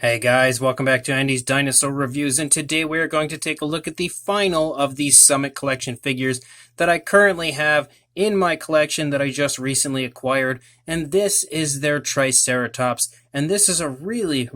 Hey guys, welcome back to Andy's Dinosaur Reviews, and today we are going to take a look at the final of these Summit Collection figures that I currently have in my collection that I just recently acquired, and this is their Triceratops, and this is a really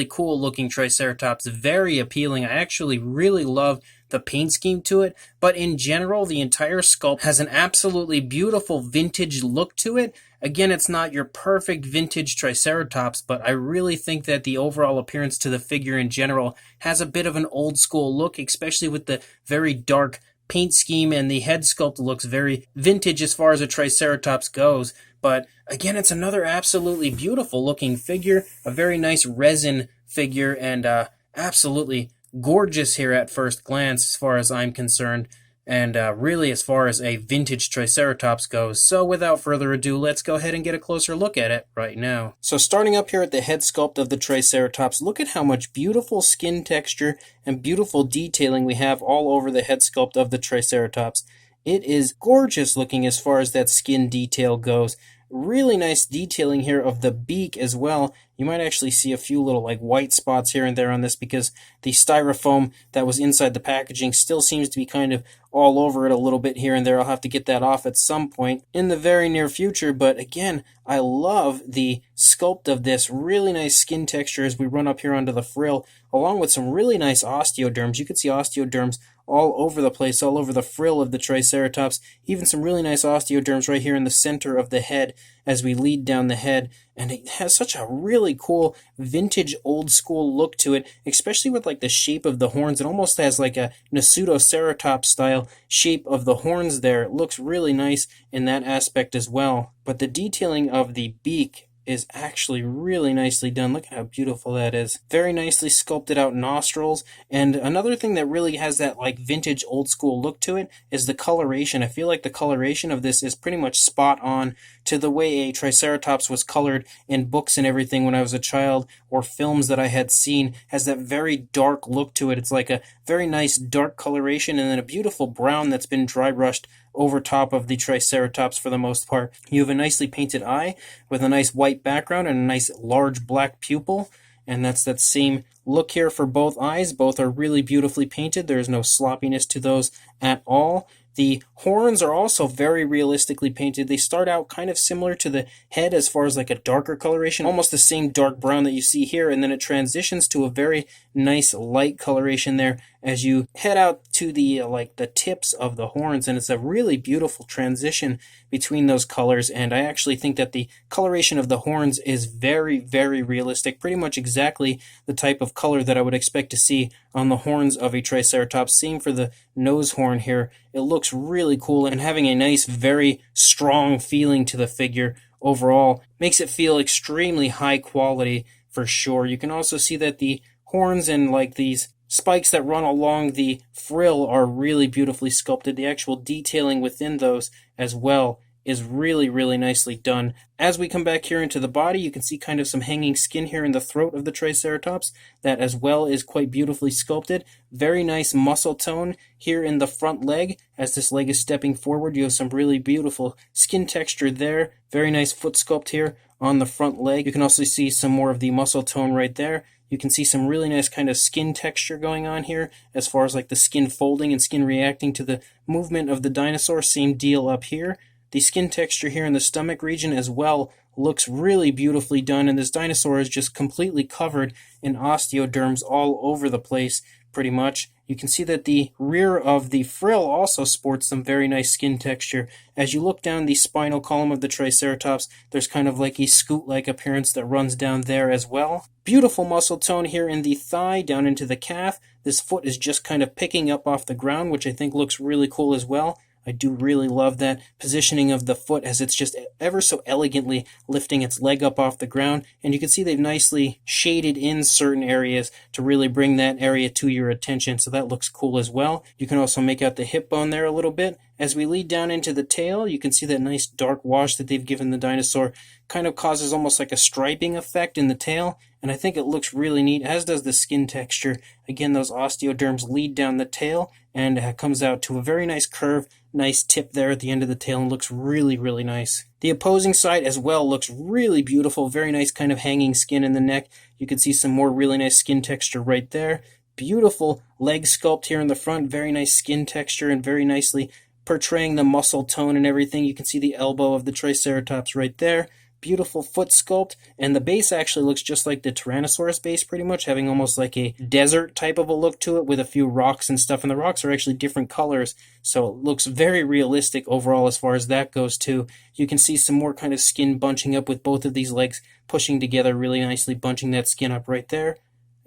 cool looking Triceratops, very appealing. I actually really love the paint scheme to it, but in general, the entire sculpt has an absolutely beautiful vintage look to it. Again, it's not your perfect vintage Triceratops, but I really think that the overall appearance to the figure in general has a bit of an old school look, especially with the very dark paint scheme, and the head sculpt looks very vintage as far as a Triceratops goes. But again, it's another absolutely beautiful looking figure, a very nice resin figure, and absolutely gorgeous here at first glance as far as I'm concerned, and really as far as a vintage Triceratops goes. So without further ado, let's go ahead and get a closer look at it right now. So starting up here at the head sculpt of the Triceratops, look at how much beautiful skin texture and beautiful detailing we have all over the head sculpt of the Triceratops. It is gorgeous looking as far as that skin detail goes. Really nice detailing here of the beak as well. You might actually see a few little white spots here and there on this because the styrofoam that was inside the packaging still seems to be kind of all over it a little bit here and there. I'll have to get that off at some point in the very near future, but again, I love the sculpt of this. Really nice skin texture as we run up here onto the frill, along with some really nice osteoderms. You can see osteoderms all over the place, all over the frill of the Triceratops. Even some really nice osteoderms right here in the center of the head as we lead down the head. And it has such a really cool vintage old school look to it, especially with the shape of the horns. It almost has like a Pseudoceratops style shape of the horns there. It looks really nice in that aspect as well. But the detailing of the beak is actually really nicely done. Look at how beautiful that is. Very nicely sculpted out nostrils. And another thing that really has that vintage old school look to it is the coloration. I feel like the coloration of this is pretty much spot on to the way a Triceratops was colored in books and everything when I was a child, or films that I had seen. Has that very dark look to it. It's like a very nice dark coloration and then a beautiful brown that's been dry brushed over top of the Triceratops for the most part. You have a nicely painted eye with a nice white background and a nice large black pupil, and that's that same look here for both eyes. Both are really beautifully painted. There is no sloppiness to those at all. The horns are also very realistically painted. They start out kind of similar to the head as far as a darker coloration, almost the same dark brown that you see here, and then it transitions to a very nice light coloration there as you head out to the the tips of the horns, and it's a really beautiful transition between those colors. And I actually think that the coloration of the horns is very realistic, pretty much exactly the type of color that I would expect to see on the horns of a Triceratops. Same for the nose horn here. It looks really cool, and having a nice, very strong feeling to the figure overall makes it feel extremely high quality for sure. You can also see that the horns and these spikes that run along the frill are really beautifully sculpted. The actual detailing within those as well is really nicely done. As we come back here into the body, you can see kind of some hanging skin here in the throat of the Triceratops. That as well is quite beautifully sculpted. Very nice muscle tone here in the front leg. As this leg is stepping forward, you have some really beautiful skin texture there. Very nice foot sculpt here on the front leg. You can also see some more of the muscle tone right there. You can see some really nice kind of skin texture going on here as far as the skin folding and skin reacting to the movement of the dinosaur. Same deal up here. The skin texture here in the stomach region as well looks really beautifully done, and this dinosaur is just completely covered in osteoderms all over the place, pretty much. You can see that the rear of the frill also sports some very nice skin texture. As you look down the spinal column of the Triceratops, there's kind of a scoot-like appearance that runs down there as well. Beautiful muscle tone here in the thigh, down into the calf. This foot is just kind of picking up off the ground, which I think looks really cool as well. I do really love that positioning of the foot as it's just ever so elegantly lifting its leg up off the ground. And you can see they've nicely shaded in certain areas to really bring that area to your attention. So that looks cool as well. You can also make out the hip bone there a little bit As we lead down into the tail, you can see that nice dark wash that they've given the dinosaur kind of causes almost like a striping effect in the tail, and I think it looks really neat, as does the skin texture. Again, those osteoderms lead down the tail, and it comes out to a very nice curve, nice tip there at the end of the tail, and looks really, really nice. The opposing side as well looks really beautiful, very nice kind of hanging skin in the neck. You can see some more really nice skin texture right there. Beautiful leg sculpt here in the front, very nice skin texture and very nicely portraying the muscle tone and everything. You can see the elbow of the Triceratops right there. Beautiful foot sculpt, and the base actually looks just like the Tyrannosaurus base pretty much, having almost like a desert type of a look to it with a few rocks and stuff, and the rocks are actually different colors, so it looks very realistic overall as far as that goes too. You can see some more kind of skin bunching up with both of these legs pushing together really nicely, bunching that skin up right there.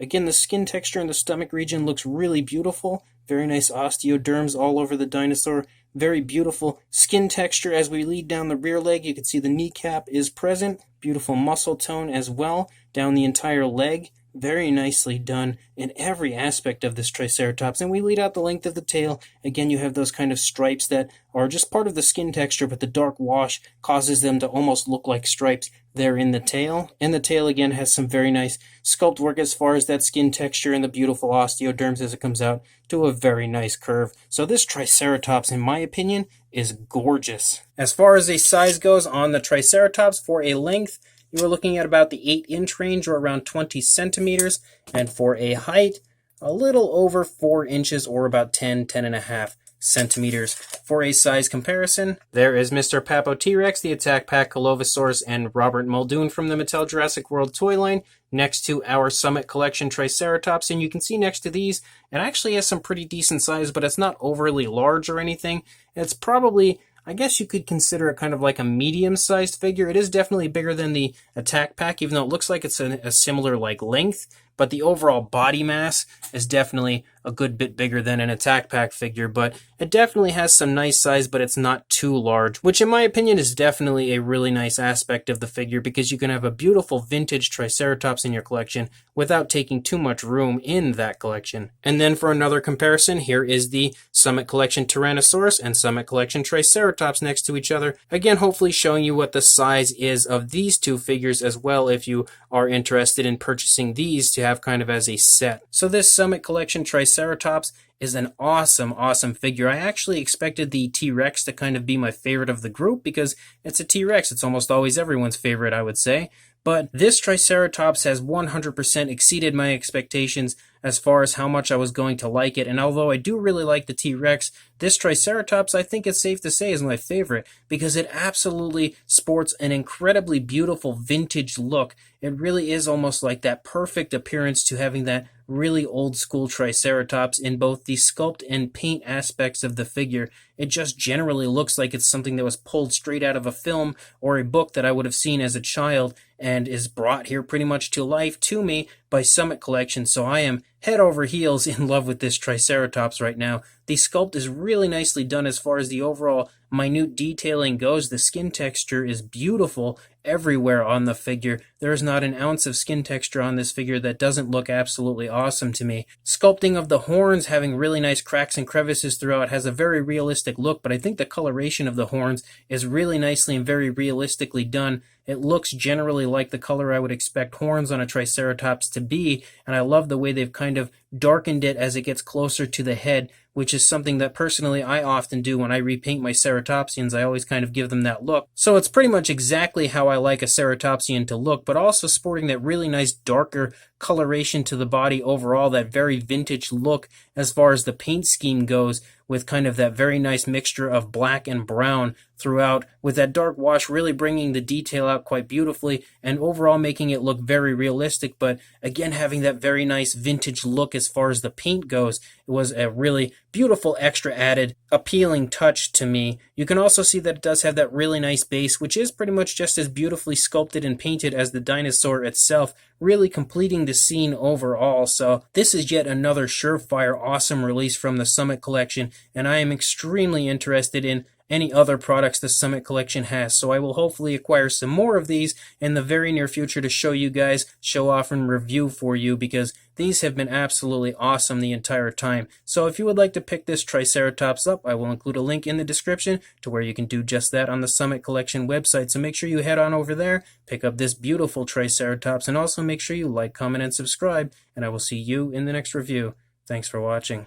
Again, the skin texture in the stomach region looks really beautiful. Very nice osteoderms all over the dinosaur. Very beautiful skin texture as we lead down the rear leg. You can see the kneecap is present. Beautiful muscle tone as well down the entire leg. Very nicely done in every aspect of this Triceratops. And we lead out the length of the tail. Again, you have those kind of stripes that are just part of the skin texture, but the dark wash causes them to almost look like stripes there in the tail. And the tail, again, has some very nice sculpt work as far as that skin texture and the beautiful osteoderms as it comes out to a very nice curve. So this Triceratops, in my opinion, is gorgeous. As far as a size goes on the Triceratops, for a length, you are looking at about the 8-inch range, or around 20 centimeters, and for a height, a little over 4 inches, or about 10.5 centimeters. For a size comparison, there is Mr. Papo T-Rex, the Attack Pack Colovosaurus, and Robert Muldoon from the Mattel Jurassic World toy line, next to our Summit Collection Triceratops, and you can see next to these, it actually has some pretty decent size, but it's not overly large or anything. It's probably, I guess you could consider it kind of like a medium-sized figure. It is definitely bigger than the Attack Pack, even though it looks like it's a similar like length, but the overall body mass is definitely a good bit bigger than an Attack Pack figure, but it definitely has some nice size, but it's not too large, which in my opinion is definitely a really nice aspect of the figure, because you can have a beautiful vintage Triceratops in your collection without taking too much room in that collection. And then for another comparison, here is the Summit Collection Tyrannosaurus and Summit Collection Triceratops next to each other. Again, hopefully showing you what the size is of these two figures as well, if you are interested in purchasing these to have kind of as a set. So this Summit Collection Triceratops is an awesome, awesome figure. I actually expected the T-Rex to kind of be my favorite of the group, because it's a T-Rex. It's almost always everyone's favorite, I would say. But this Triceratops has 100% exceeded my expectations as far as how much I was going to like it. And although I do really like the T-Rex, this Triceratops, I think it's safe to say, is my favorite, because it absolutely sports an incredibly beautiful vintage look. It really is almost like that perfect appearance to having that really old school Triceratops in both the sculpt and paint aspects of the figure. It just generally looks like it's something that was pulled straight out of a film or a book that I would have seen as a child, and is brought here pretty much to life to me by Summit Collection. So I am head over heels in love with this Triceratops right now. The sculpt is really nicely done as far as the overall minute detailing goes. The skin texture is beautiful everywhere on the figure. There is not an ounce of skin texture on this figure that doesn't look absolutely awesome to me. Sculpting of the horns, having really nice cracks and crevices throughout, has a very realistic look, but I think the coloration of the horns is really nicely and very realistically done. It looks generally like the color I would expect horns on a Triceratops to be, and I love the way they've kind of darkened it as it gets closer to the head, which is something that personally I often do when I repaint my Ceratopsians. I always kind of give them that look. So it's pretty much exactly how I like a Ceratopsian to look, but also sporting that really nice darker coloration to the body overall, that very vintage look as far as the paint scheme goes, with kind of that very nice mixture of black and brown throughout, with that dark wash really bringing the detail out quite beautifully and overall making it look very realistic, but again having that very nice vintage look as far as the paint goes. It was a really beautiful extra added appealing touch to me. You can also see that it does have that really nice base, which is pretty much just as beautifully sculpted and painted as the dinosaur itself, really completing the scene overall. So this is yet another surefire awesome release from the Summit Collection, and I am extremely interested in any other products the Summit Collection has. So I will hopefully acquire some more of these in the very near future to show you guys, show off, and review for you, because these have been absolutely awesome the entire time. So if you would like to pick this Triceratops up, I will include a link in the description to where you can do just that on the Summit Collection website. So make sure you head on over there, pick up this beautiful Triceratops, and also make sure you like, comment, and subscribe, and I will see you in the next review. Thanks for watching.